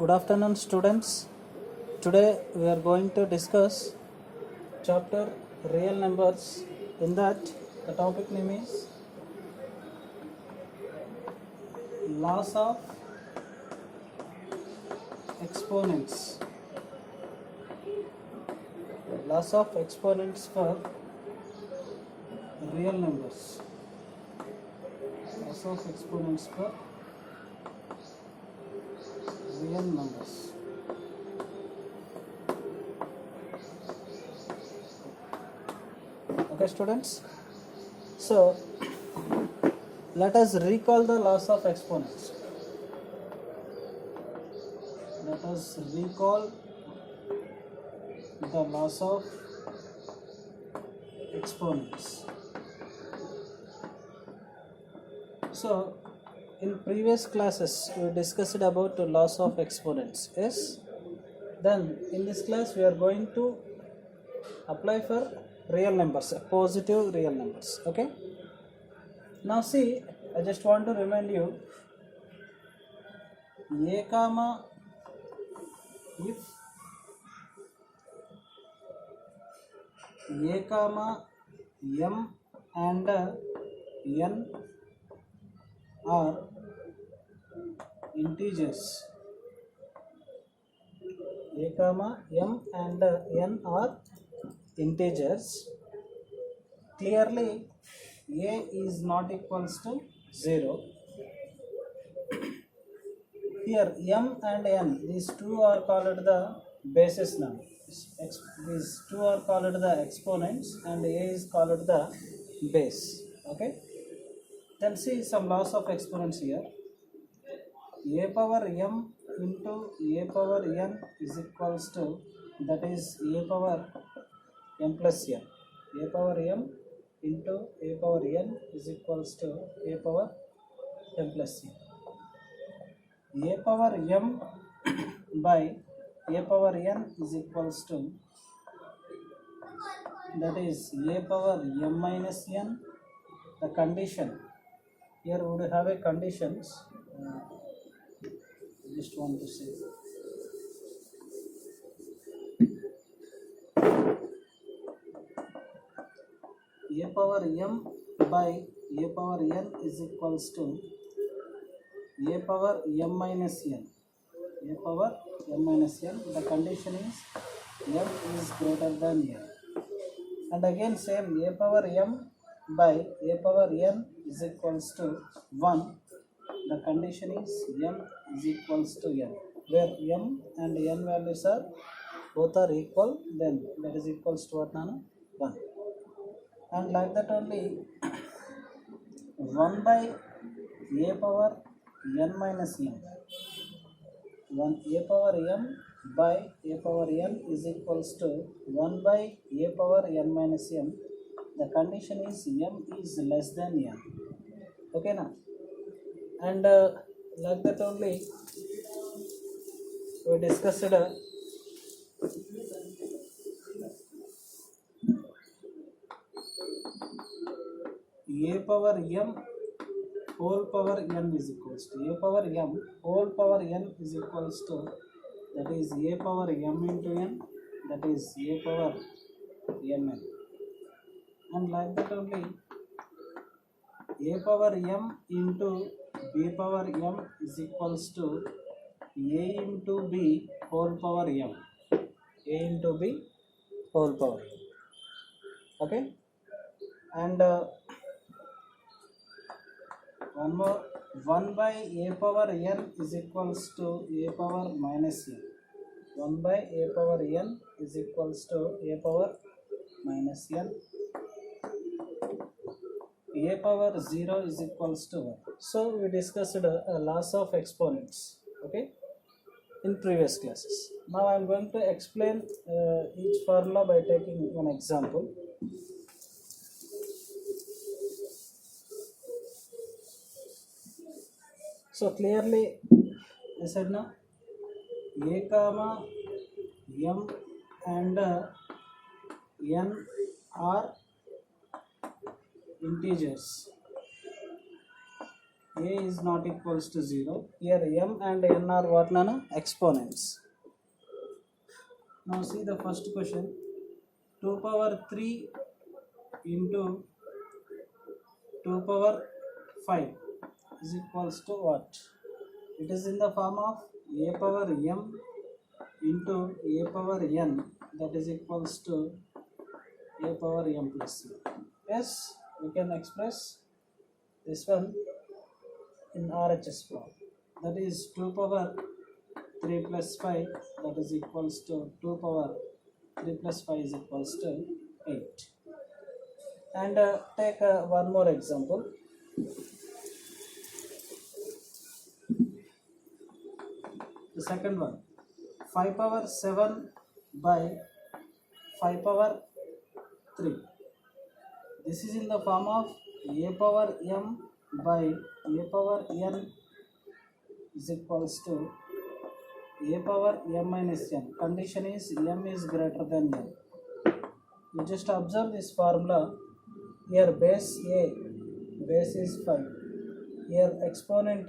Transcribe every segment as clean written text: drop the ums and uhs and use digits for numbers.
Good afternoon, students. Today we are going to discuss chapter real numbers. In that, the topic name is laws of exponents. Laws of exponents for real numbers. Laws of exponents for real numbers. Okay, students. So let us recall the laws of exponents. Let us recall the laws of exponents. So in previous classes we discussed about the laws of exponents. Yes. Then in this class we are going to apply for real numbers, positive real numbers. Okay. Now see, I just want to remind you, a comma if a comma m and n are integers, a comma m and n are integers, clearly a is not equals to 0. Here m and n, these two are called the bases now. These two are called the exponents and a is called the base. Okay. Then see some laws of exponents here. A power m into a power n is equals to, that is a power m plus n. A power m into a power n is equals to a power m plus n. A power m by a power n is equals to, that is a power m minus n. The condition here would have a conditions. Just want to say a power m by a power n is equals to a power m minus n. A power m minus n. The condition is m is greater than n. And again same, a power m by a power n is equals to 1. The condition is m is equals to n, where m and n values are both are equal, then that is equals to what, Nana? 1. And like that only 1 by a power n minus n. 1 a power m by a power n is equals to 1 by a power n minus m. The condition is m is less than n. Okay now. And like that only we discussed a power m whole power n is equals to a power m whole power n is equals to, that is a power m into n, that is a power mn. And like that only a power m into b power m is equals to a into b whole power m. A into b whole power. Okay. And one more, 1 by a power n is equals to a power minus n. 1 by a power n is equals to a power minus n. A power 0 is equals to 1. So we discussed laws of exponents, okay, in previous classes. Now I am going to explain each formula by taking one example. So clearly I said now, a comma m and n are integers. a is not equals to 0. Here m and n are what, nana? Exponents. Now see the first question. 2 power 3 into 2 power 5 is equals to what? It is in the form of a power m into a power n, that is equals to a power m plus n. Yes, we can express this one in RHS form. That is 2 power 3 plus 5, that is equals to 2 power 3 plus 5 is equals to 8. And take one more example. The second one, 5 power 7 by 5 power 3. This is in the form of a power m by a power n is equals to a power m minus n. Condition is m is greater than n. You just observe this formula. Here base a, base is 5. Here exponent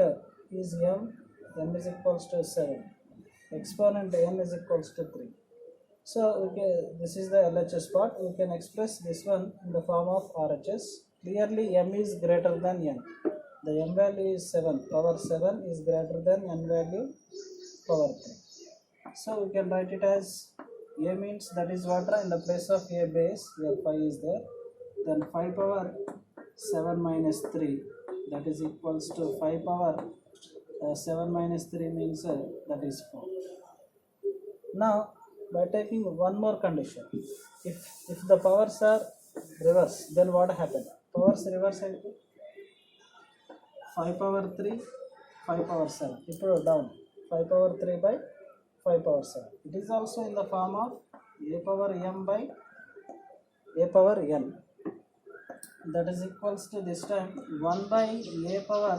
is m is equals to 7. Exponent n is equals to 3. So this is the LHS part. We can express this one in the form of RHS. Clearly m is greater than n. The m value is 7. Power 7 is greater than n value power 3. So we can write it as a means, that is what, in the place of a base, here 5 is there. Then 5 power 7 minus 3, that is equals to 5 power 7 minus 3 means that is 4. Now by taking one more condition, if the powers are reverse, then what happened? Powers reverse అయితే 5 power 3 5 power 7. ఇప్పుడు down 5 power 3 by 5 power 7. It is also in the form of a power m by a power n, that is equals to this time 1 by a power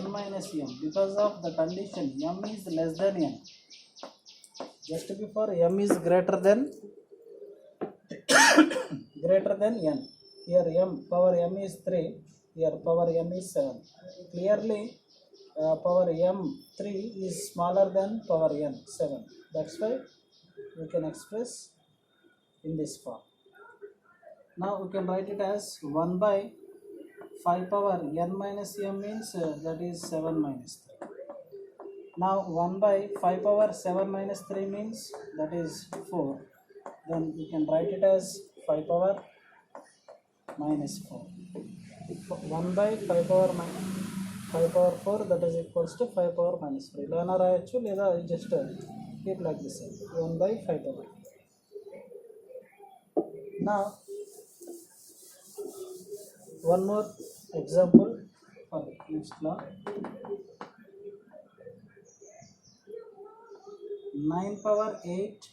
n minus m, because of the condition m is less than n. Just before m is greater than n. Here m, power m is 3. Here power m is 7. Clearly power m 3 is smaller than power n 7. That's why we can express in this form. Now we can write it as 1 by 5 power n minus m means that is 7 minus 3. Now 1 by 5 power 7 minus 3 means that is 4. Then we can write it as 5 power minus 4. 1 by 5 power 4, that is equals to 5 power minus 3. ఇలా రాయొచ్చు, లేదా just keep like this, 1 by 5 power. Now one more example for next law. 9 power 8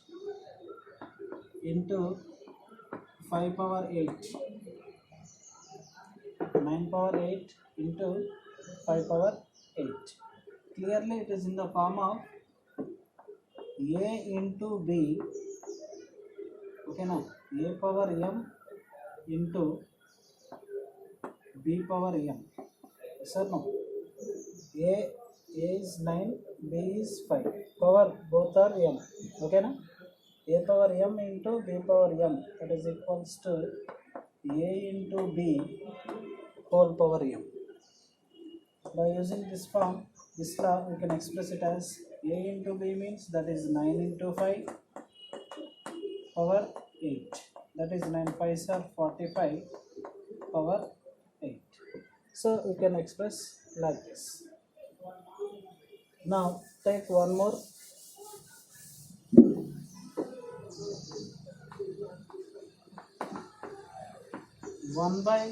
into 5 power 8. 9 power 8 into 5 power 8. Clearly it is in the form of a into b, okay now, a power m into b power m. Yes or no? A is 9, b is 5. Power both are m. Okay na? A power m into b power m, that is equals to a into b whole power m. By using this form, this law, we can express it as a into b means that is 9 into 5 power 8. That is 9 5s are 45 power 8. So we can express like this. Now take one more. 1 by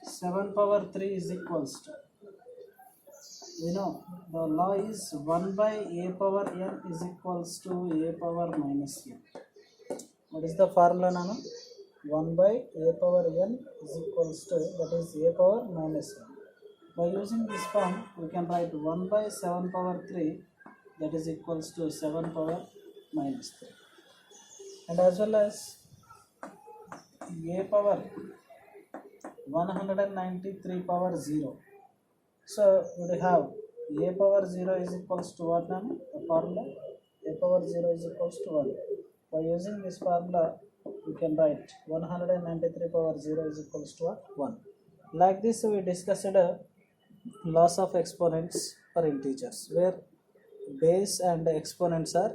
7 power 3 is equals to, you know, the law is 1 by a power n is equals to a power minus n. What is the formula, Nana? 1 by a power n is equals to, that is a power minus n. By using this form, we can write 1 by 7 power 3, that is equals to 7 power minus 3. And as well as a power 193 power 0. So we have a power 0 is equals to what now? The formula a power 0 is equals to 1. By using this formula we can write 193 power 0 is equals to what? 1. Like this we discussed loss of exponents for integers where base and exponents are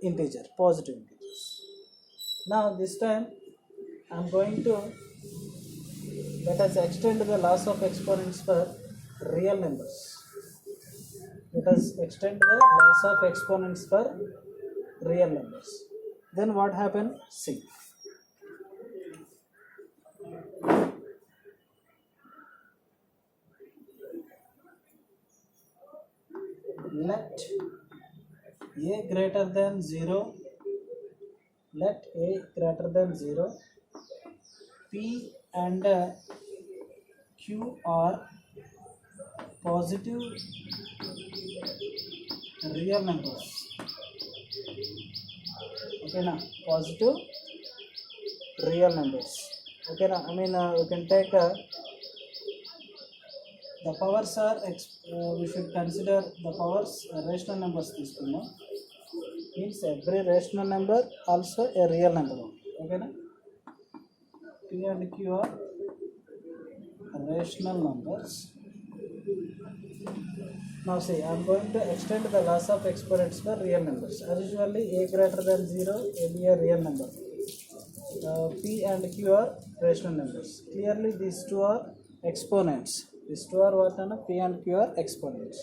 integer, positive integers. Now this time I am going to let us extend the loss of exponents for real numbers. Let us extend the loss of exponents for real numbers. Then what happened? See. Let a greater than 0, let a greater than 0, p and q are positive real numbers. Okay now, positive real numbers. Okay now, I mean you can take the powers are we should consider the powers rational numbers తీసుకున్నాం. Means every rational number also a real number. Okay na? P and Q are rational numbers. Now see, I am going to extend the loss of exponents for real numbers. As usually a greater than 0 will be a real number. P and Q are rational numbers. Clearly these two are exponents. These two are what? P and Q are exponents.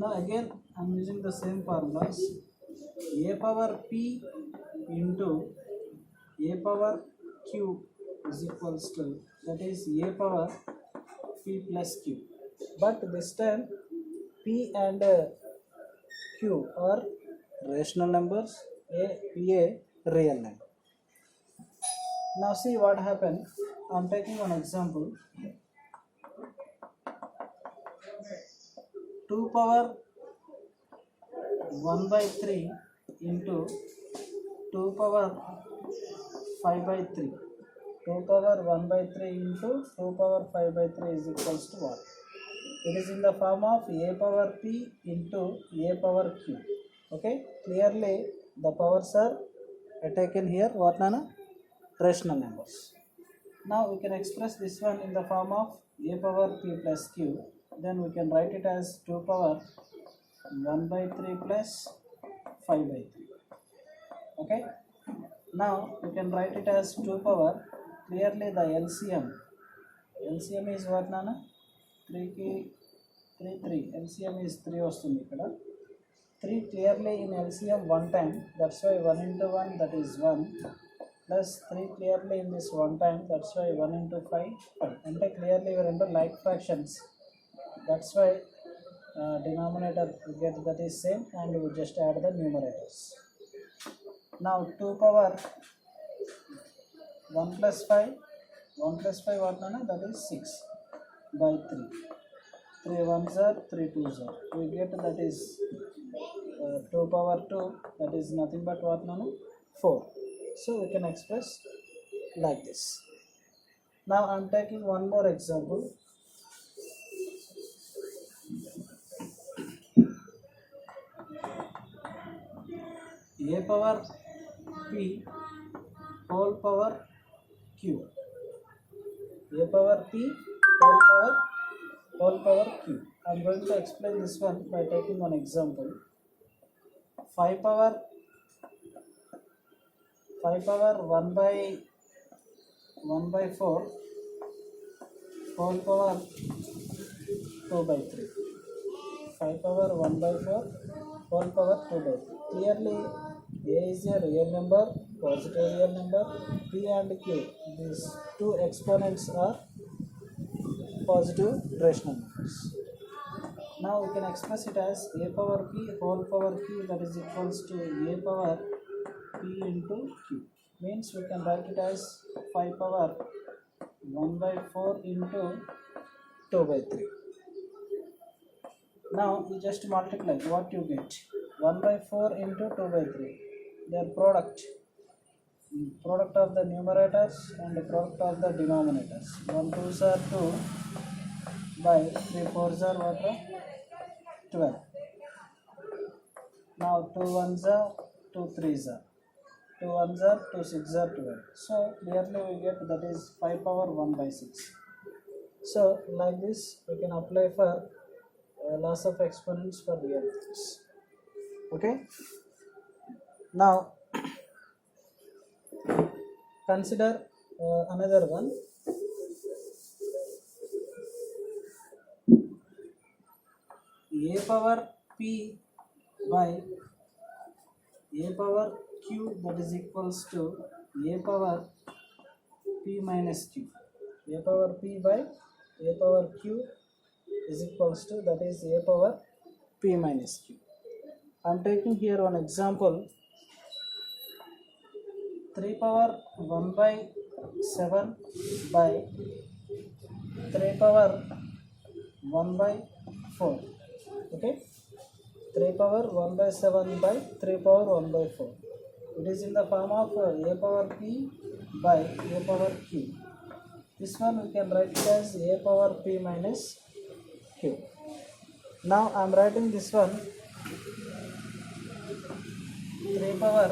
Now again I am using the same formulas. A power P into a power Q is equals to, that is a power P plus Q. But this time P and Q are rational numbers, P a real number. Now see what happened. I am taking one example. 2 power 1 by 3 into 2 power 5 by 3. 2 power 1 by 3 into 2 power 5 by 3 is equals to what? It is in the form of a power p into a power q. Okay, clearly the powers are taken here what nana? Rational numbers. Now we can express this one in the form of a power p plus q. Then we can write it as 2 power 1 by 3 plus 5 by 3. Okay, now we can write it as 2 power, clearly the LCM is what nana? 3 ki 3 LCM is 3 వస్తుంది ఇక్కడ. 3 clearly in LCM one time, that's why 1 into 1 that is 1 plus 3 clearly in this one time, that's why 1 into 5 5. అంటే clearly ఇవి రెండు like fractions, that's why denominator we get that is same and we just add the numerators. Now 2 power 1 plus 5 what nana? That is 6 by 3. 3 ones are 3 twos are. We get that is 2 power 2, that is nothing but what nana? 4. So we can express like this. Now I am taking one more example. A power p whole power q. A power p whole power q. I am going to explain this one by taking one example. 5 power 1 by 4 whole power 2 by 3. 5 power 1 by 4 whole power 2 by 3. Clearly a is a real number, positive real number. P and Q, these two exponents are positive rational numbers. Now we can express it as a power p whole power q, that is equals to a power p into q. Means we can write it as 5 power 1 by 4 into 2 by 3. Now you just multiply, what you get? 1 by 4 into 2 by 3, their product product of the numerators and the product of the denominators. 1 2s are 2 by 3 4s are what? 12. Now 2 1s are 2 3s are 2 1s are 2 6s are 12. So clearly we get that is 5 power 1 by 6. So like this we can apply for loss of exponents for real numbers. Okay. Now consider another one. A power p by a power q that is equals to a power p minus q. A power p by a power q is equals to that is a power p minus q. I am taking here one example. 3 power 1 by 7 by 3 power 1 by 4. Okay, 3 power 1 by 7 by 3 power 1 by 4. It is in the form of a power p by a power q. This one we can write it as a power p minus q. Now I am writing this one 3 power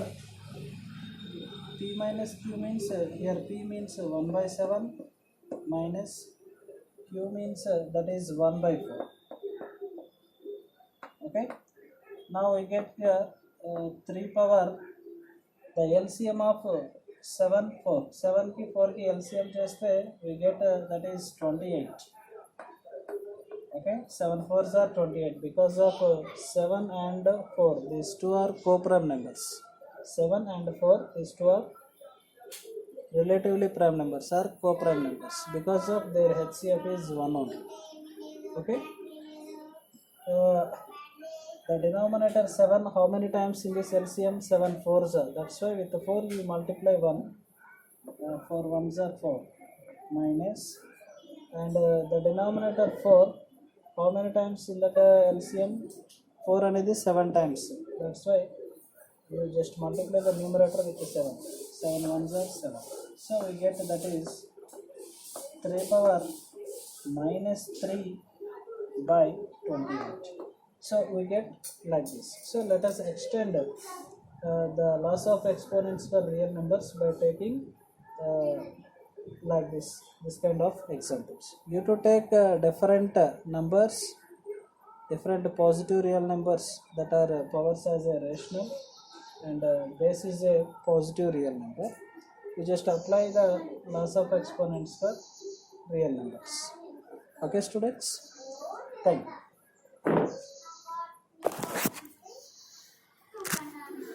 p minus q means here p means 1 by 7 minus q means that is 1 by 4. Okay, now we get here 3 power the LCM of 7 4 7 ki 4 ki LCM cheste we get that is 28. Okay, 7 4s are 28 because of 7 and 4 these two are co-prime numbers. 7 and 4 these two are relatively prime numbers are co-prime numbers because of their HCF is 1 only. Okay, the denominator 7 how many times in this LCM? 7 4s are, that's why with the 4 you multiply 1, 4 1s are 4 minus and the denominator 4 how many times in the LCM? 4 అనేది 7 times, that's why you just multiply the numerator with the 7. 7 1s are 7. So we get that is 3 power minus 3 by 28. So we get like this. So let us extend the loss of exponents for real numbers by taking like this kind of examples. You to take different numbers, different positive real numbers that are powers as a rational and base is a positive real number. You just apply the loss of exponents for real numbers. Okay students, thank you.